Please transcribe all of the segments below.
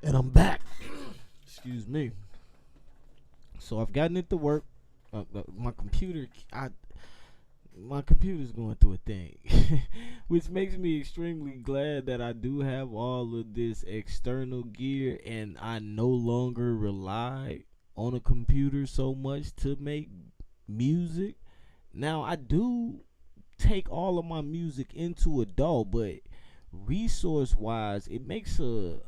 And I'm back. Excuse me. So I've gotten it to work. My computer, my computer's going through a thing, which makes me extremely glad that I do have all of this external gear, and I no longer rely on a computer so much to make music. Now I do take all of my music into a DAW, but resource wise, it makes a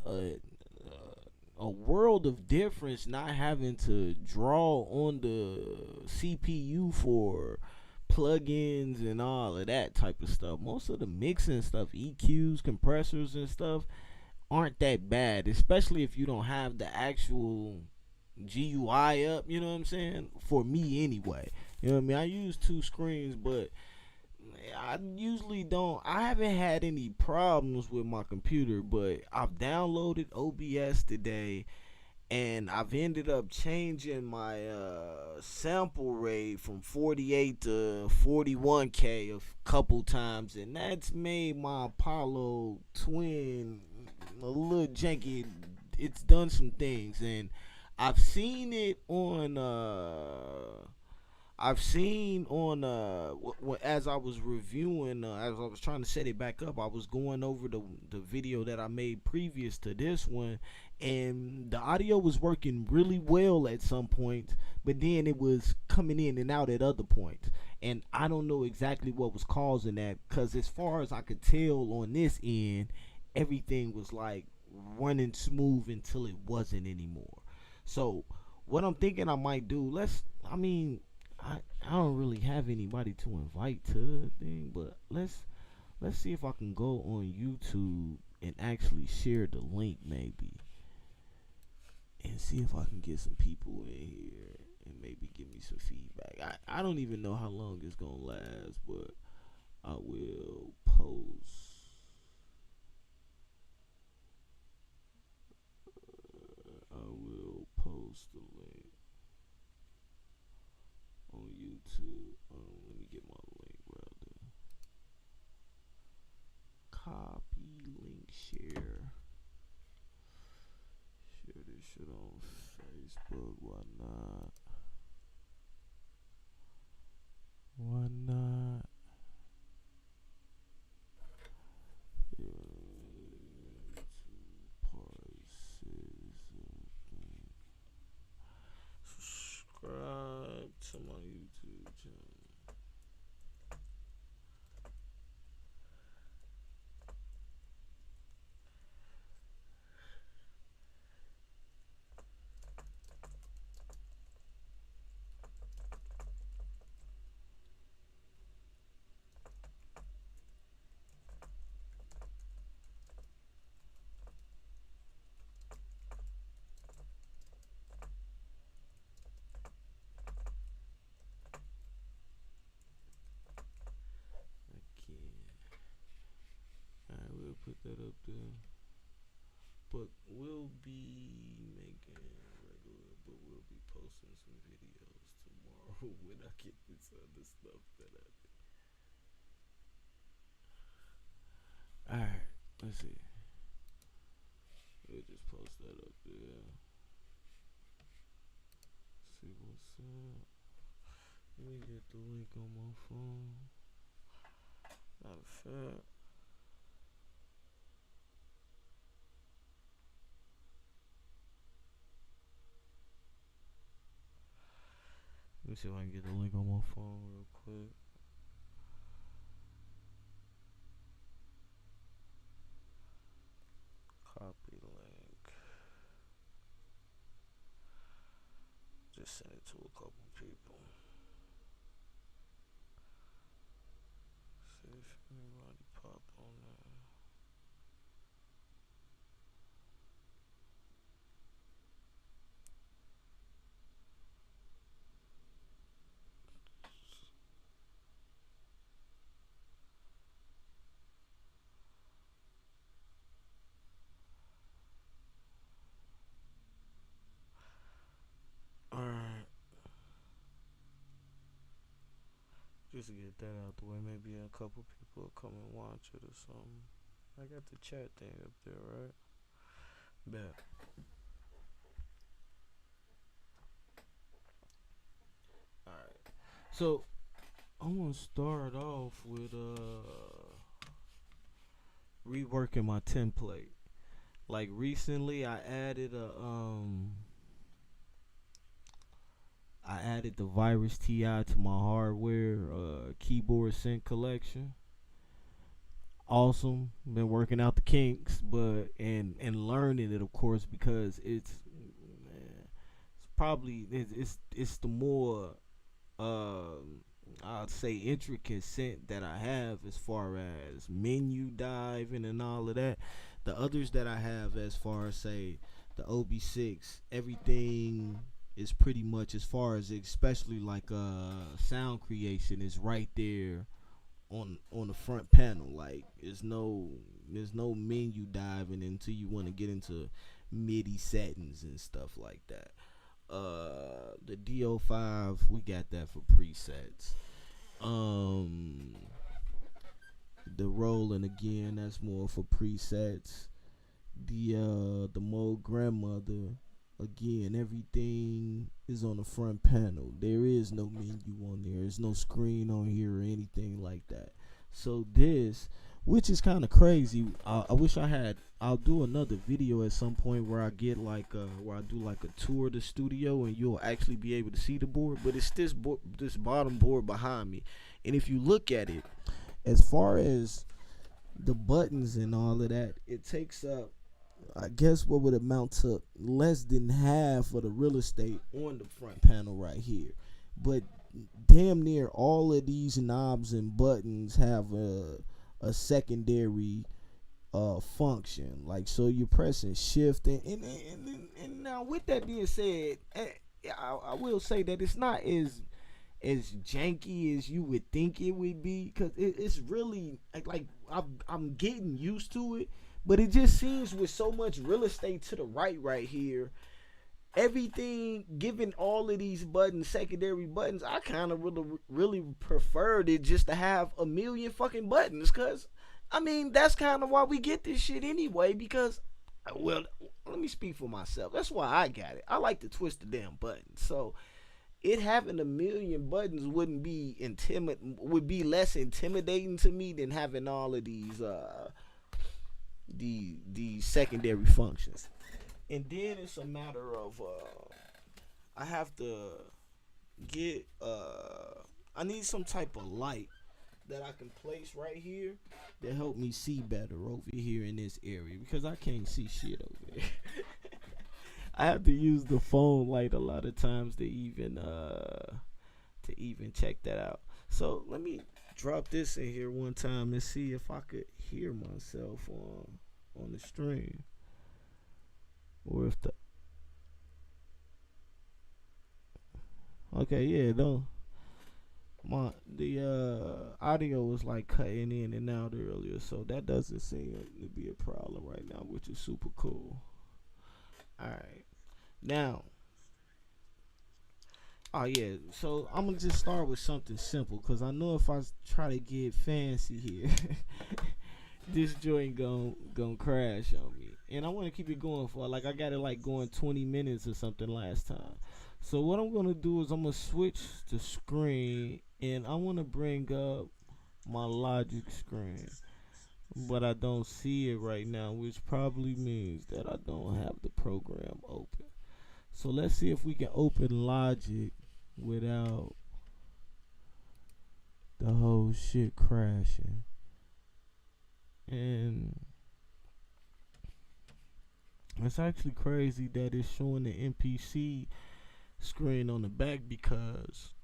world of difference not having to draw on the CPU for plugins and all of that type of stuff. Most of the mixing stuff, EQs, compressors, and stuff, aren't that bad, especially if you don't have the actual GUI up. You know what I'm saying? For me, anyway. You know what I mean? I use two screens, but I usually don't. I haven't had any problems with my computer, but I've downloaded OBS today, and I've ended up changing my sample rate from 48 to 41K a couple times, and that's made my Apollo twin a little janky. It's done some things, and I've seen it on as I was reviewing, as I was trying to set it back up, I was going over the video that I made previous to this one, and the audio was working really well at some points, but then it was coming in and out at other points, and I don't know exactly what was causing that, because as far as I could tell on this end, everything was like running smooth until it wasn't anymore. So what I'm thinking I might do, I mean, I don't really have anybody to invite to the thing, but let's see if I can go on YouTube and actually share the link maybe, and see if I can get some people in here and maybe give me some feedback. I don't even know how long it's gonna last, but I will post. I will post the link on YouTube. Let me get my link rather. Copy link share. Share this shit on Facebook. Why not? Why not? Subscribe to my YouTube channel. Alright, we'll put that up there. But we'll be making regular, but we'll be posting some videos tomorrow when I get this other stuff that I do. Alright, let's see. We'll just post that up there. See what's up. Let me get the link on my phone. Matter of fact, let me see if I can get the link on my phone real quick. Copy link. Just send it to a couple people. See if anybody pop on there. Alright. Just to get that out the way, maybe a couple people will come and watch it or something. I got the chat thing up there, right? Bet. All right. So I'm gonna start off with reworking my template. Like recently, I added the Virus Ti to my hardware keyboard sync collection. Awesome. Been working out the kinks, but and learning it, of course, because it's probably it's the more I'd say intricate scent that I have as far as menu diving and all of that. The others that I have, as far as say the OB6, everything is pretty much as far as especially like sound creation is right there on the front panel. Like there's no menu diving until you want to get into MIDI settings and stuff like that. The DO5, we got that for presets. Um, the Roland again, that's more for presets. The Moog grandmother, again, everything is on the front panel. There is no menu on there. There's no screen on here or anything like that. So this, which is kind of crazy. I wish I had. I'll do another video at some point where I get like where I do like a tour of the studio and you'll actually be able to see the board. But it's this bottom board behind me, and if you look at it, as far as the buttons and all of that, it takes up, I guess, what would amount to less than half of the real estate on the front panel right here. But damn near all of these knobs and buttons have a secondary function. Like, so you're pressing shift and now with that being said, I will say that it's not as janky as you would think it would be, because it's really like I'm getting used to it, but it just seems with so much real estate to the right here, everything, given all of these buttons, secondary buttons, I kind of really preferred it just to have a million fucking buttons, because I mean that's kind of why we get this shit anyway, because well, let me speak for myself, that's why I got it. I like to twist the damn buttons, so it having a million buttons would be less intimidating to me than having all of these secondary functions. And then it's a matter of I have to get I need some type of light that I can place right here that help me see better over here in this area, because I can't see shit over there. I have to use the phone light a lot of times to even check that out. So let me drop this in here one time and see if I could hear myself on the stream, or if the okay, yeah, though the audio was like cutting in and out earlier, so that doesn't seem to be a problem right now, which is super cool. All right, now, oh yeah, so I'm gonna just start with something simple, cause I know if I try to get fancy here, this joint gon' crash on me, and I want to keep it going for, like, I got it like going 20 minutes or something last time. So what I'm gonna do is I'm gonna switch the screen, and I want to bring up my Logic screen, but I don't see it right now, which probably means that I don't have the program open. So let's see if we can open Logic without the whole shit crashing. And it's actually crazy that it's showing the NPC screen on the back, because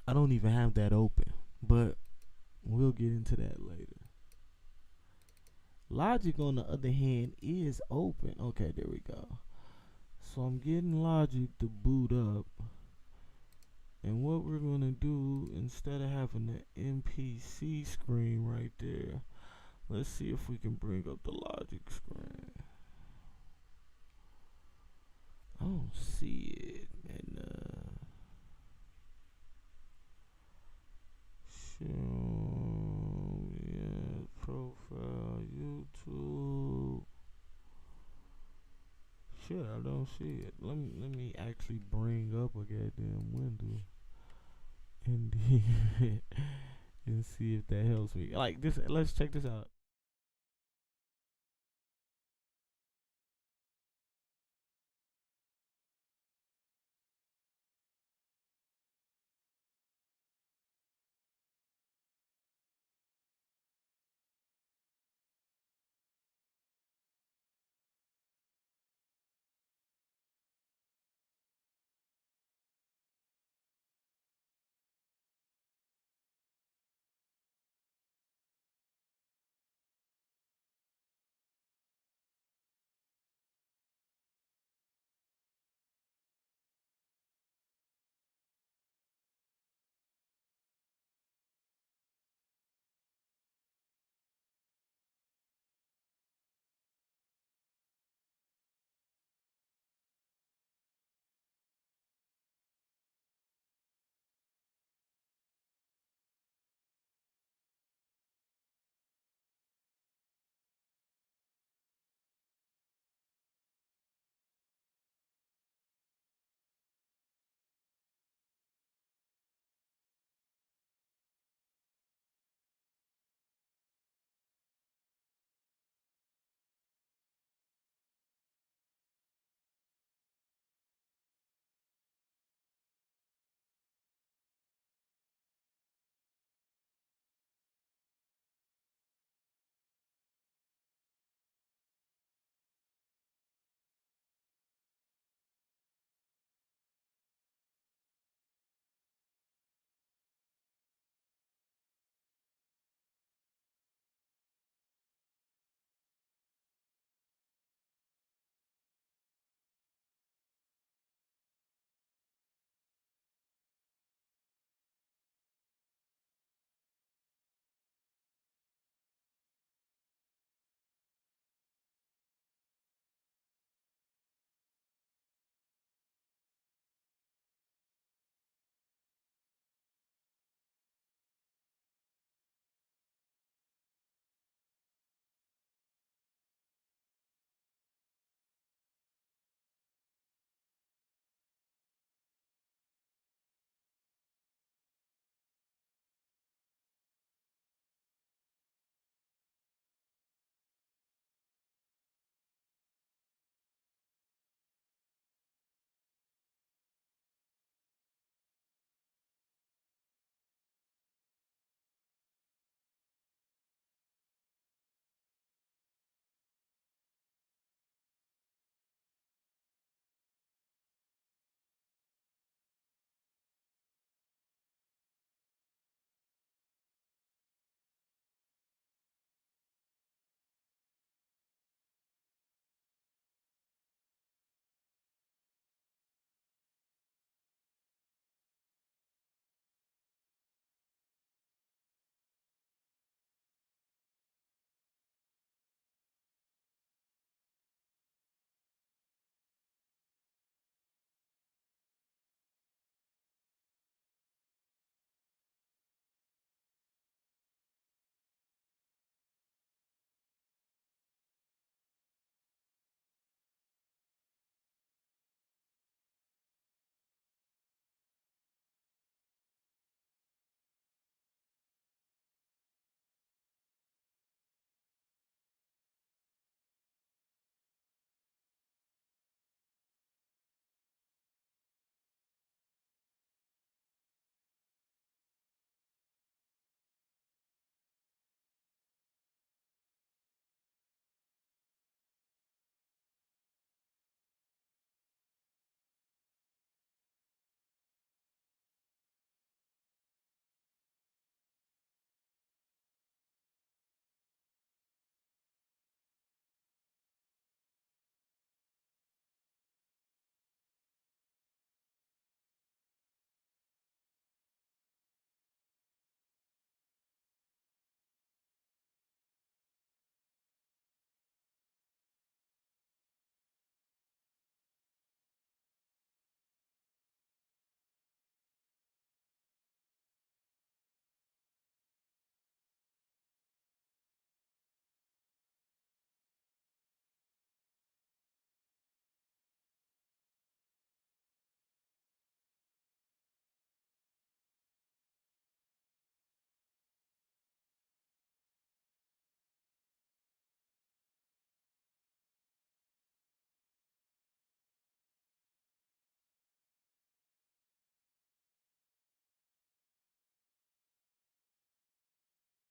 I don't even have that open. But we'll get into that later. Logic, on the other hand, is open. Okay, there we go. So I'm getting Logic to boot up. And what we're going to do, instead of having the NPC screen right there, let's see if we can bring up the Logic screen. I don't see it. And show, yeah, profile, YouTube. shit, I don't see it. Let me actually bring up a goddamn window and and see if that helps me. Like this, let's check this out.